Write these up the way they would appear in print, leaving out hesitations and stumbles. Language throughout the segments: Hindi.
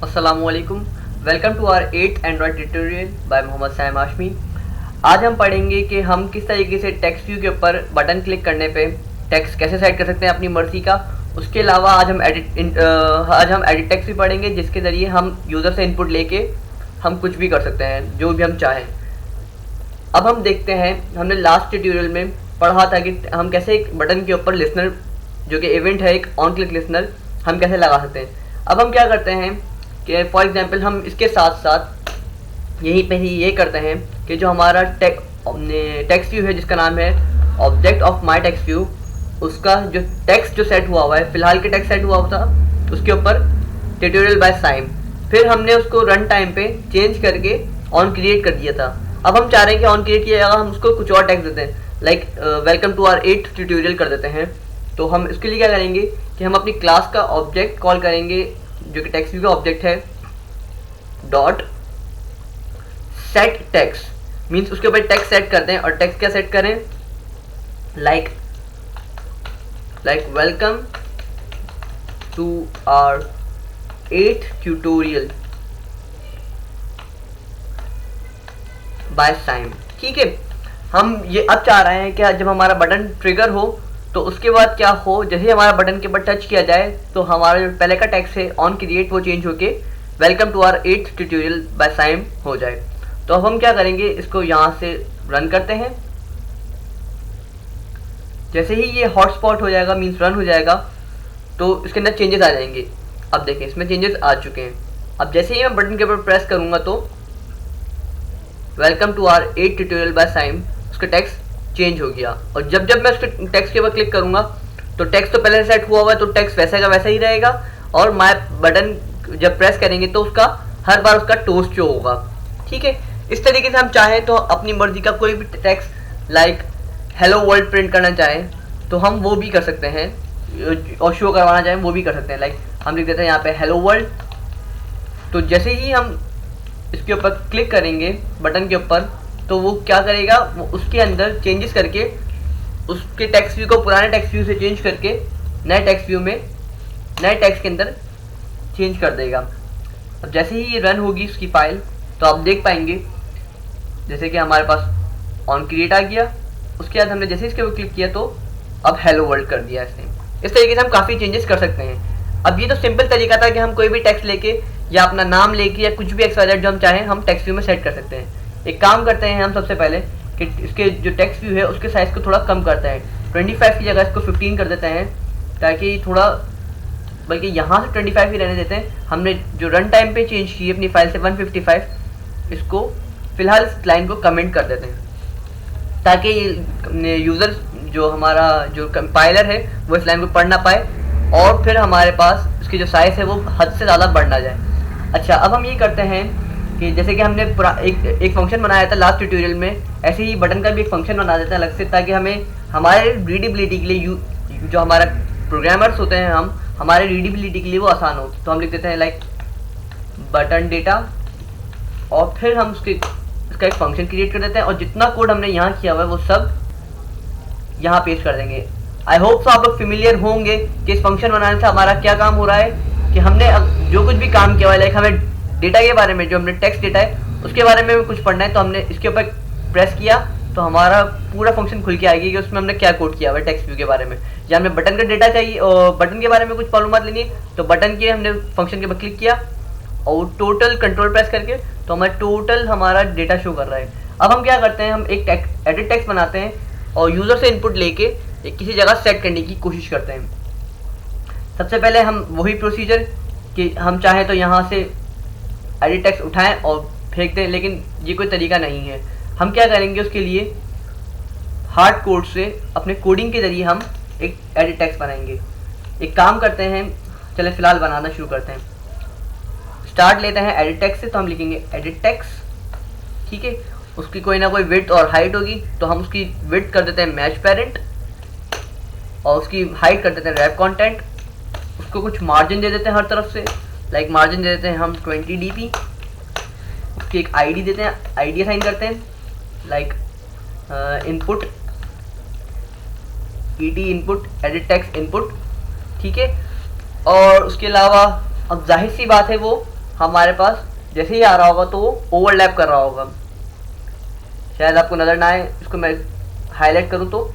अस्सलामुअलैकुम। Welcome to our 8th Android tutorial by Mohammad Saim Hashmi. आज हम पढ़ेंगे कि हम किस तरीके से टेक्स्ट व्यू के ऊपर बटन क्लिक करने पे टेक्स्ट कैसे सेट कर सकते हैं अपनी मर्ज़ी का। उसके अलावा आज हम एडिट टेक्स्ट भी पढ़ेंगे, जिसके ज़रिए हम यूज़र से इनपुट लेके हम कुछ भी कर सकते हैं जो भी हम चाहें। अब हम देखते हैं, हमने लास्ट ट्यूटोरियल में पढ़ा था कि हम कैसे एक बटन के ऊपर लिसनर, जो कि इवेंट है, एक ऑन क्लिक लिसनर, हम कैसे लगा सकते हैं। अब हम क्या करते हैं कि फॉर एग्जांपल हम इसके साथ साथ यहीं पे ही ये करते हैं कि जो हमारा टेक्स्ट व्यू है, जिसका नाम है object of my text view, उसका जो टेक्स्ट जो सेट हुआ है, फिलहाल के टेक्स्ट सेट हुआ था उसके ऊपर ट्यूटोरियल बाय साइम, फिर हमने उसको रन टाइम पे चेंज करके ऑन क्रिएट कर दिया था। अब हम चाह रहे हैं कि ऑन क्रिएट किया जाएगा, हम उसको कुछ और टेक्स्ट देते हैं, like welcome to our 8th tutorial कर देते हैं। तो हम इसके लिए क्या करेंगे कि हम अपनी क्लास का ऑब्जेक्ट कॉल करेंगे, जो कि टेक्स्ट व्यू का ऑब्जेक्ट है, डॉट सेट टेक्स्ट, मीन्स उसके ऊपर टेक्स्ट सेट करते हैं। और टेक्स्ट क्या सेट करें, like welcome to our 8th tutorial by Saim. ठीक है, हम ये अब चाह रहे हैं कि जब हमारा बटन ट्रिगर हो तो उसके बाद क्या हो, जैसे ही हमारा बटन के ऊपर टच किया जाए तो हमारा जो पहले का टेक्स्ट है ऑन क्रिएट, वो चेंज होके welcome to our 8th tutorial by Saim हो जाए। तो अब हम क्या करेंगे, इसको यहाँ से रन करते हैं। जैसे ही ये हॉटस्पॉट हो जाएगा, मीन्स रन हो जाएगा, तो इसके अंदर चेंजेस आ जाएंगे। अब देखें, इसमें चेंजेस आ चुके हैं। अब जैसे ही मैं बटन के ऊपर प्रेस करूँगा तो welcome to our 8th tutorial by Saim, उसका टेक्स्ट चेंज हो गया। और जब मैं उसके टेक्स्ट के ऊपर क्लिक करूँगा तो टेक्स्ट तो पहले सेट हुआ हुआ है, तो टेक्स्ट वैसा का वैसा ही रहेगा। और माय बटन जब प्रेस करेंगे तो उसका हर बार उसका टोस्ट जो होगा। ठीक है, इस तरीके से हम चाहें तो अपनी मर्जी का कोई भी text, like hello world print करना चाहें तो हम वो भी कर सकते हैं, और शो करवाना चाहें वो भी कर सकते हैं। लाइक हम लिख देते हैं यहाँ पे हेलो वर्ल्ड। तो जैसे ही हम इसके ऊपर क्लिक करेंगे बटन के ऊपर, तो वो क्या करेगा, वो उसके अंदर चेंजेस करके उसके टेक्स्ट व्यू को पुराने टेक्स्ट व्यू से चेंज करके नए टेक्स्ट व्यू में, नए टेक्स्ट के अंदर चेंज कर देगा। अब जैसे ही ये रन होगी उसकी फाइल, तो आप देख पाएंगे जैसे कि हमारे पास ऑन क्रिएट आ गया। उसके बाद हमने जैसे इसके ऊपर क्लिक किया तो अब हेलो वर्ल्ड कर दिया इसने। इस तरीके से हम काफ़ी चेंजेस कर सकते हैं। अब ये तो सिंपल तरीका था कि हम कोई भी टेक्स्ट लेके या अपना नाम लेके या कुछ भी एक्सवाइजेड जो हम चाहें हम टेक्स्ट व्यू में सेट कर सकते हैं। एक काम करते हैं हम सबसे पहले कि इसके जो टेक्स्ट व्यू है उसके साइज़ को थोड़ा कम करते हैं। 25 की जगह इसको 15 कर देते हैं, ताकि थोड़ा, बल्कि यहाँ से 25 ही रहने देते हैं। हमने जो रन टाइम पे चेंज की अपनी फाइल से 155, इसको फिलहाल इस लाइन को कमेंट कर देते हैं, ताकि यूज़र जो हमारा जो कंपाइलर है वो इस लाइन को पढ़ ना पाए, और फिर हमारे पास इसकी जो साइज़ है वो हद से ज़्यादा बढ़ ना जाए। अच्छा, अब हम ये करते हैं कि जैसे कि हमने एक फंक्शन बनाया था लास्ट ट्यूटोरियल में, ऐसे ही बटन का भी एक फंक्शन बना देते हैं अलग से, ताकि हमें हमारे रीडेबिलिटी के लिए जो हमारा प्रोग्रामर्स होते हैं, हमारे रीडेबिलिटी के लिए वो आसान हो। तो हम लिख देते हैं लाइक बटन डेटा, और फिर हम इसका एक फंक्शन क्रिएट कर देते हैं, और जितना कोड हमने यहाँ किया हुआ है वो सब यहाँ पेश कर देंगे। आई होप तो आप लोग फेमिलियर होंगे कि इस फंक्शन बनाने से हमारा क्या काम हो रहा है, कि हमने जो कुछ भी काम किया हुआ है, लाइक हमें डेटा के बारे में, जो हमने टेक्स्ट डेटा है उसके बारे में कुछ पढ़ना है, तो हमने इसके ऊपर प्रेस किया तो हमारा पूरा फंक्शन खुल के आएगी कि उसमें हमने क्या कोड किया हुआ है टेक्स्ट व्यू के बारे में। या हमें बटन का डेटा चाहिए और बटन के बारे में कुछ मालूमात लेनी है, तो बटन के हमने फंक्शन के ऊपर क्लिक किया और टोटल कंट्रोल प्रेस करके तो हमारा टोटल हमारा डेटा शो कर रहा है। अब हम क्या करते हैं, हम एक एडिट टेक्स्ट बनाते हैं और यूज़र से इनपुट लेके किसी जगह सेट करने की कोशिश करते हैं। सबसे पहले हम वही प्रोसीजर कि हम चाहें तो यहाँ से एडिट टेक्स्ट उठाएं और फेंक दें, लेकिन ये कोई तरीका नहीं है। हम क्या करेंगे, उसके लिए हार्ड कोड से अपने कोडिंग के ज़रिए हम एक एडिट टेक्स्ट बनाएंगे। एक काम करते हैं, चले फिलहाल बनाना शुरू करते हैं। स्टार्ट लेते हैं एडिट टेक्स्ट से, तो हम लिखेंगे एडिट टेक्स्ट। ठीक है, उसकी कोई ना कोई विड्थ और हाइट होगी, तो हम उसकी विड्थ कर देते हैं मैच पेरेंट, और उसकी हाइट कर देते हैं रैप कंटेंट। उसको कुछ मार्जिन दे देते हैं हर तरफ से, लाइक मार्जिन दे देते हैं हम 20 dp। उसकी एक आईडी देते हैं, आईडी असाइन करते हैं, like input ED input edit text input. ठीक है, और उसके अलावा अब जाहिर सी बात है वो हमारे पास जैसे ही आ रहा होगा तो वो ओवरलैप कर रहा होगा, शायद आपको नज़र ना आए। इसको मैं हाईलाइट करूँ तो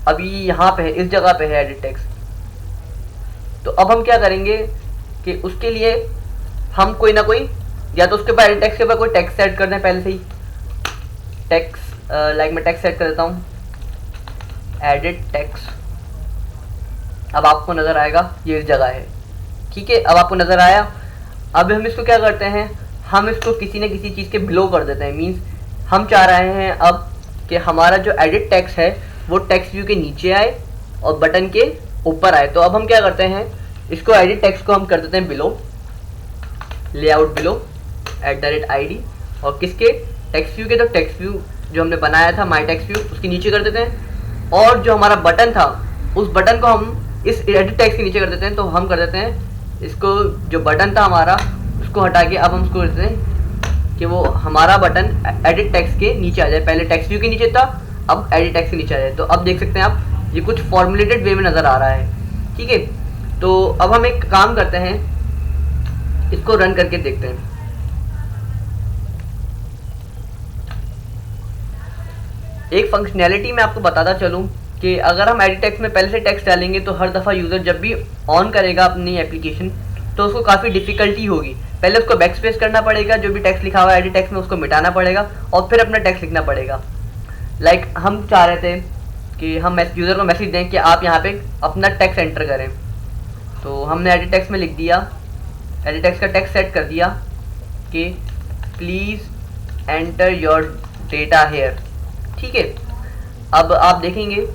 अभी यहाँ पे है, इस जगह पे है एडिट टेक्स्ट। तो अब हम क्या करेंगे कि उसके लिए हम कोई ना कोई, या तो उसके ऊपर एडिट टेक्स्ट के ऊपर कोई टेक्स्ट सेट कर दें पहले से ही। टेक्स्ट लाइक मैं टेक्स्ट सेट कर देता हूँ, एडिट टेक्स्ट। अब आपको नज़र आएगा ये इस जगह है, ठीक है। अब आपको नज़र आया। अब हम इसको क्या करते हैं, हम इसको किसी न किसी चीज़ के बिलो कर देते हैं। मीन्स हम चाह रहे हैं अब कि हमारा जो एडिट टेक्स्ट है वो टेक्स्ट व्यू के नीचे आए और बटन के ऊपर आए। तो अब हम क्या करते हैं, इसको एडिट टेक्स्ट को हम कर देते हैं बिलो, लेआउट बिलो @id, और किसके, टेक्स्ट व्यू के। तो टेक्स्ट व्यू जो हमने बनाया था माई टेक्स्ट व्यू, उसके नीचे कर देते हैं। और जो हमारा बटन था उस बटन को हम इस एडिट टेक्स्ट के नीचे कर देते हैं। तो हम कर देते हैं इसको, जो बटन था हमारा उसको हटा के अब हम उसको कर देते हैं कि वो हमारा बटन एडिट टेक्स्ट के नीचे आ जाए। पहले टेक्स्ट व्यू के नीचे था, अब एडिट टेक्स्ट के नीचे आ जाए। तो अब देख सकते हैं आप, ये कुछ फॉर्मुलेटेड वे में नज़र आ रहा है, ठीक है। तो अब हम एक काम करते हैं, इसको रन करके देखते हैं। एक फंक्शनैलिटी मैं आपको बताता चलूँ कि अगर हम एडिट टेक्स्ट में पहले से टेक्स्ट डालेंगे तो हर दफ़ा यूज़र जब भी ऑन करेगा अपनी एप्लीकेशन तो उसको काफ़ी डिफ़िकल्टी होगी। पहले उसको बैक स्पेस करना पड़ेगा, जो भी टेक्स्ट लिखा हुआ है एडिट टेक्स्ट में उसको मिटाना पड़ेगा और फिर अपना टेक्स्ट लिखना पड़ेगा। लाइक हम चाह रहे थे कि हम यूज़र को मैसेज दें कि आप यहाँ पे अपना टेक्स्ट एंटर करें। तो हमने एडिट टेक्स्ट में लिख दिया, एडिट टेक्स्ट का टेक्स्ट सेट कर दिया कि please enter your data here, ठीक है। अब आप देखेंगे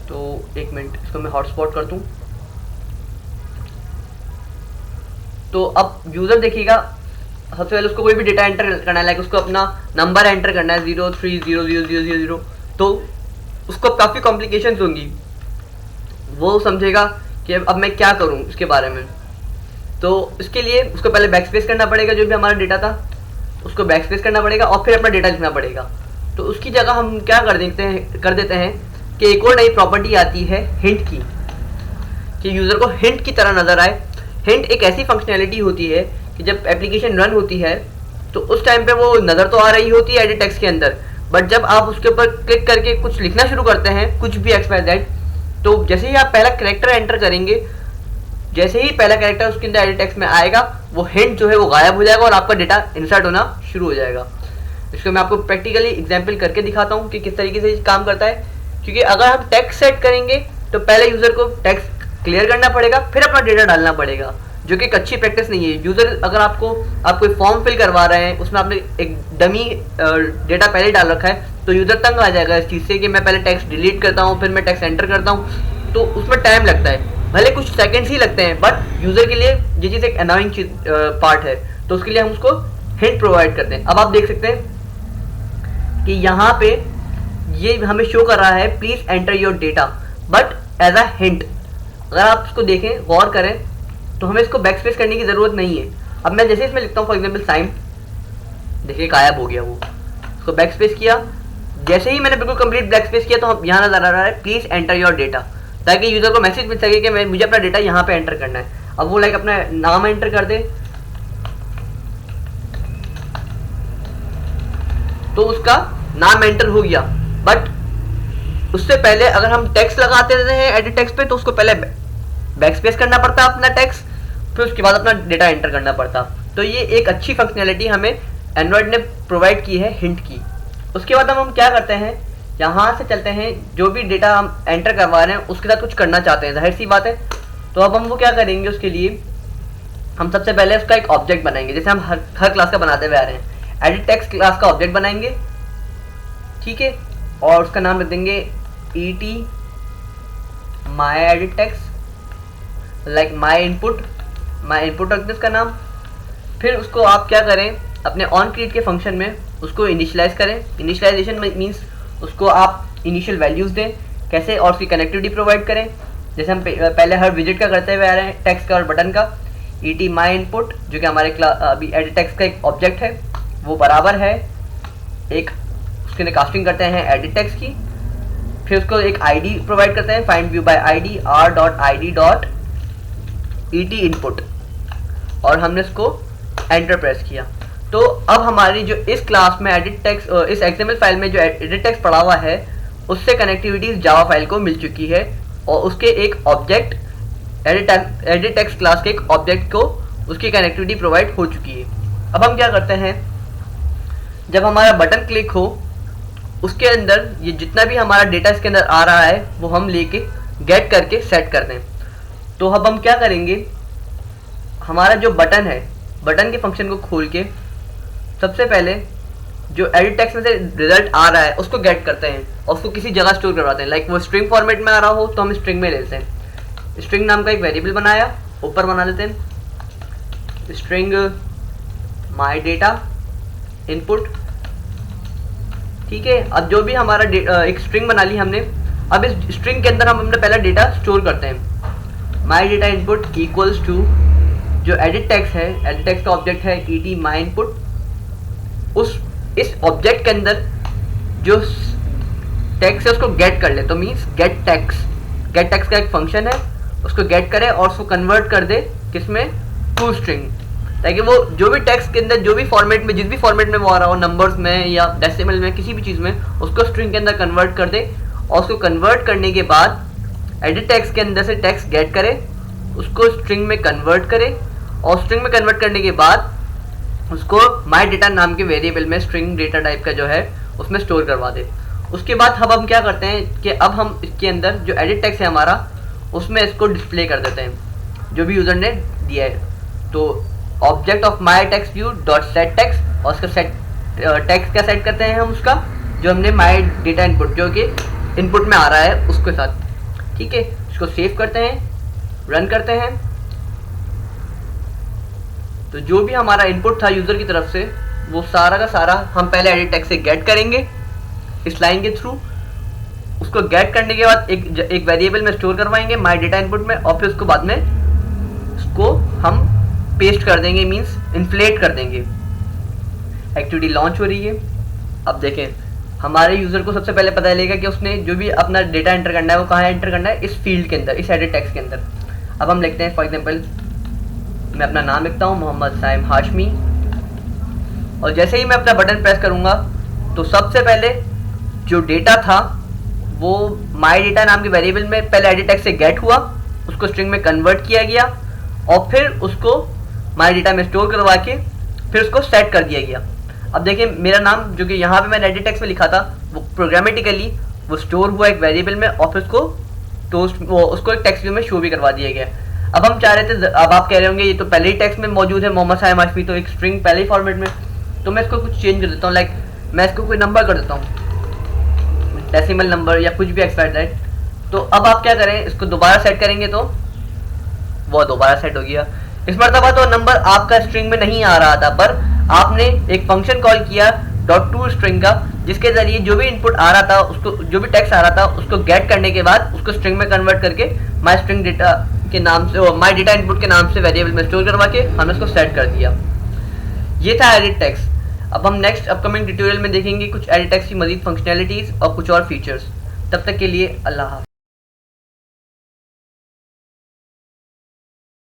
तो एक मिनट, इसको मैं हॉटस्पॉट कर दूँ। तो अब यूज़र देखिएगा, सबसे पहले उसको कोई भी डेटा एंटर करना है, लाइक उसको अपना नंबर एंटर करना है 03000000, तो उसको काफ़ी कॉम्प्लिकेशंस होंगी। वो समझेगा कि अब मैं क्या करूं इसके बारे में। तो इसके लिए उसको पहले बैकस्पेस करना पड़ेगा, जो भी हमारा डेटा था उसको बैकस्पेस करना पड़ेगा और फिर अपना डेटा लिखना पड़ेगा। तो उसकी जगह हम क्या कर देते हैं कि एक और नई प्रॉपर्टी आती है हिंट की, कि यूज़र को हिंट की तरह नज़र आए। हिंट एक ऐसी फंक्शनैलिटी होती है कि जब एप्लीकेशन रन होती है तो उस टाइम पे वो नज़र तो आ रही होती है एडिट टेक्स्ट के अंदर, बट जब आप उसके ऊपर क्लिक करके कुछ लिखना शुरू करते हैं, कुछ भी XYZ, तो जैसे ही आप पहला कैरेक्टर एंटर करेंगे, जैसे ही पहला कैरेक्टर उसके अंदर एडिट टेक्स्ट में आएगा, वो हिंट जो है वो गायब हो जाएगा और आपका डेटा इंसर्ट होना शुरू हो जाएगा। इसको मैं आपको प्रैक्टिकली एग्जाम्पल करके दिखाता हूँ कि किस तरीके से काम करता है। क्योंकि अगर हम टेक्स्ट सेट करेंगे तो पहले यूज़र को टेक्स्ट क्लियर करना पड़ेगा, फिर अपना डेटा डालना पड़ेगा, जो कि एक अच्छी प्रैक्टिस नहीं है। यूज़र अगर आप कोई फॉर्म फिल करवा रहे हैं, उसमें आपने एक डमी डेटा पहले डाल रखा है, तो यूज़र तंग आ जाएगा इस चीज़ से कि मैं पहले टेक्स्ट डिलीट करता हूँ फिर मैं टेक्स्ट एंटर करता हूँ, तो उसमें टाइम लगता है। भले कुछ सेकेंड्स ही लगते हैं, बट यूज़र के लिए ये चीज़ एक अनोइंग पार्ट है। तो उसके लिए हम उसको हिंट प्रोवाइड करते हैं। अब आप देख सकते हैं कि यहाँ पे ये हमें शो कर रहा है please enter your data, but as a hint. अगर आप इसको देखें, गौर करें, तो हमें इसको बैकस्पेस करने की ज़रूरत नहीं है। अब मैं जैसे इसमें लिखता हूँ फॉर एग्जाम्पल साइम, देखिए गायब हो गया वो। उसको बैकस्पेस किया, जैसे ही मैंने बिल्कुल कंप्लीट बैकस्पेस किया तो हम यहाँ नजर आ रहा है प्लीज़ एंटर योर डेटा, ताकि यूज़र को मैसेज मिल सके कि मुझे अपना डेटा यहाँ पे एंटर करना है। अब वो लाइक अपना नाम एंटर कर दे तो उसका नाम एंटर हो गया, बट उससे पहले अगर हम टेक्स्ट लगाते हैं एडिट टेक्स्ट पे तो उसको पहले बैकस्पेस करना पड़ता अपना टेक्स्ट, फिर उसके बाद अपना डेटा एंटर करना पड़ता। तो ये एक अच्छी फंक्शनैलिटी हमें एंड्रॉयड ने प्रोवाइड की है हिंट की। उसके बाद हम क्या करते हैं, यहाँ से चलते हैं, जो भी डेटा हम एंटर करवा रहे हैं उसके साथ कुछ करना चाहते हैं, जाहिर सी बात है। तो अब हम वो क्या करेंगे, उसके लिए हम सबसे पहले उसका एक ऑब्जेक्ट बनाएंगे, जैसे हम हर क्लास का बनाते हुए आ रहे हैं। एडिट टेक्स्ट क्लास का ऑब्जेक्ट बनाएंगे, ठीक है, और उसका नाम रख देंगे ET my edit text, like my input रख दें उसका नाम। फिर उसको आप क्या करें, अपने ऑन क्रिएट के फंक्शन में उसको इनिशियलाइज करें। इनिशियलाइजेशन मीन्स उसको आप इनिशियल वैल्यूज़ दें, कैसे, और उसकी कनेक्टिविटी प्रोवाइड करें, जैसे हम पहले हर विजिट का करते हुए आ रहे हैं, टेक्स्ट का और बटन का। ET my input जो कि हमारे अभी एडिट टेक्स्ट का एक ऑब्जेक्ट है, वो बराबर है एक, उसके लिए कास्टिंग करते हैं एडिट टेक्स्ट की। फिर उसको एक ID प्रोवाइड करते हैं, find view bye ID r.id.et input, और हमने इसको एंटर प्रेस किया। तो अब हमारी जो इस क्लास में एडिट टेक्स्ट, इस XML फाइल में जो एडिट टेक्स्ट पड़ा हुआ है उससे कनेक्टिविटी जावा फाइल को मिल चुकी है और उसके एक ऑब्जेक्ट एडिट टेक्स्ट क्लास के एक ऑब्जेक्ट को उसकी कनेक्टिविटी प्रोवाइड हो चुकी है। अब हम क्या करते हैं, जब हमारा बटन क्लिक हो उसके अंदर ये जितना भी हमारा डेटा इसके अंदर आ रहा है वो हम लेके गेट करके सेट कर दें। तो अब हम क्या करेंगे, हमारा जो बटन है, बटन के फंक्शन को खोल के सबसे पहले जो एडिट टेक्स्ट में से रिजल्ट आ रहा है उसको गेट करते हैं और उसको किसी जगह स्टोर करवाते हैं। लाइक वो स्ट्रिंग फॉर्मेट में आ रहा हो तो हम स्ट्रिंग में लेते हैं। स्ट्रिंग नाम का एक वेरिएबल बनाया, ऊपर बना लेते हैं स्ट्रिंग माई डेटा इनपुट। ठीक है, अब जो भी हमारा एक स्ट्रिंग बना ली हमने, अब इस स्ट्रिंग के अंदर हम अपना पहला डेटा स्टोर करते हैं। My data input equals to जो एडिट टेक्स्ट है, एडिट टेक्स्ट का ऑब्जेक्ट है et माई इनपुट, इस ऑब्जेक्ट के अंदर जो टेक्स्ट है उसको गेट कर ले। तो मीन्स गेट टेक्स्ट का एक फंक्शन है, उसको गेट करे और उसको कन्वर्ट कर दे किसमें, टू स्ट्रिंग, ताकि वो जो भी टेक्स्ट के अंदर जो भी फॉर्मेट में, जिस भी फॉर्मेट में वो आ रहा हो, नंबर्स में या डेसिमल में, किसी भी चीज़ में, उसको स्ट्रिंग के अंदर कन्वर्ट कर दे। और उसको कन्वर्ट करने के बाद एडिट टेक्स्ट के अंदर से टेक्स्ट गेट करे, उसको स्ट्रिंग में कन्वर्ट करे और स्ट्रिंग में कन्वर्ट करने के बाद उसको माई डेटा नाम के वेरिएबल में स्ट्रिंग डेटा टाइप का जो है उसमें स्टोर करवा दे। उसके बाद अब हम क्या करते हैं कि अब हम इसके अंदर जो एडिट टेक्स्ट है हमारा उसमें इसको डिस्प्ले कर देते हैं जो भी यूज़र ने दिया है। तो object of my text view dot set text, और उसका सेट टेक्स्ट क्या सेट करते हैं हम, उसका जो हमने माई डेटा इनपुट जो कि इनपुट में आ रहा है उसके साथ। ठीक है, इसको सेव करते हैं, रन करते हैं। तो जो भी हमारा इनपुट था यूज़र की तरफ से वो सारा का सारा हम पहले एडिट टेक्स्ट से गेट करेंगे इस लाइन के थ्रू। उसको गेट करने के बाद एक वेरिएबल में स्टोर करवाएंगे माई डेटा इनपुट में, और फिर उसको बाद में उसको हम पेस्ट कर देंगे, मींस इन्फ्लेट कर देंगे। एक्टिविटी लॉन्च हो रही है। अब देखें, हमारे यूज़र को सबसे पहले पता चलेगा कि उसने जो भी अपना डेटा एंटर करना है वो कहाँ एंटर करना है, इस फील्ड के अंदर, इस एडिट टेक्स्ट के अंदर। अब हम लिखते हैं, फॉर एग्जांपल मैं अपना नाम लिखता हूँ मोहम्मद साइम हाशमी, और जैसे ही मैं अपना बटन प्रेस करूँगा तो सबसे पहले जो डेटा था वो माई डेटा नाम के वेरिएबल में पहले एडिट टेक्स्ट से गेट हुआ, उसको स्ट्रिंग में कन्वर्ट किया गया और फिर उसको माई डेटा में स्टोर करवा के फिर उसको सेट कर दिया गया। अब देखिए, मेरा नाम जो कि यहाँ पे मैंने एडिट टेक्स्ट में लिखा था वो प्रोग्रामेटिकली वो स्टोर हुआ एक वेरिएबल में और फिर उसको एक टेक्स्ट व्यू में शो भी करवा दिया गया। अब हम चाह रहे थे, अब आप कह रहे होंगे ये तो पहले ही टेक्स्ट में मौजूद है मोहम्मद साइम हाशमी, तो एक स्ट्रिंग पहले ही फॉर्मेट में, तो मैं इसको कुछ चेंज कर देता हूँ। लाइक मैं इसको कोई नंबर कर देता हूँ, डेसिमल नंबर या कुछ भी एक्सपायर दैट। तो अब आप क्या करें, इसको दोबारा सेट करेंगे तो वो दोबारा सेट हो गया। इस मरतबा तो नंबर आपका स्ट्रिंग में नहीं आ रहा था, पर आपने एक फंक्शन कॉल किया .to स्ट्रिंग का, जिसके जरिए जो भी इनपुट आ रहा था उसको, जो भी टेक्स्ट आ रहा था उसको गेट करने के बाद उसको स्ट्रिंग में कन्वर्ट करके माई स्ट्रिंग डेटा के नाम से, माई डेटा इनपुट के नाम से वेरिएबल में स्टोर करवा के हमने उसको सेट कर दिया। ये था एडिट टेक्स्ट। अब हम नेक्स्ट अपकमिंग ट्यूटोरियल में देखेंगे कुछ एडिट टेक्स्ट की मजीद फंक्शनैलिटीज़ और कुछ और फीचर्स। तब तक के लिए अल्लाह हाफ़िज़।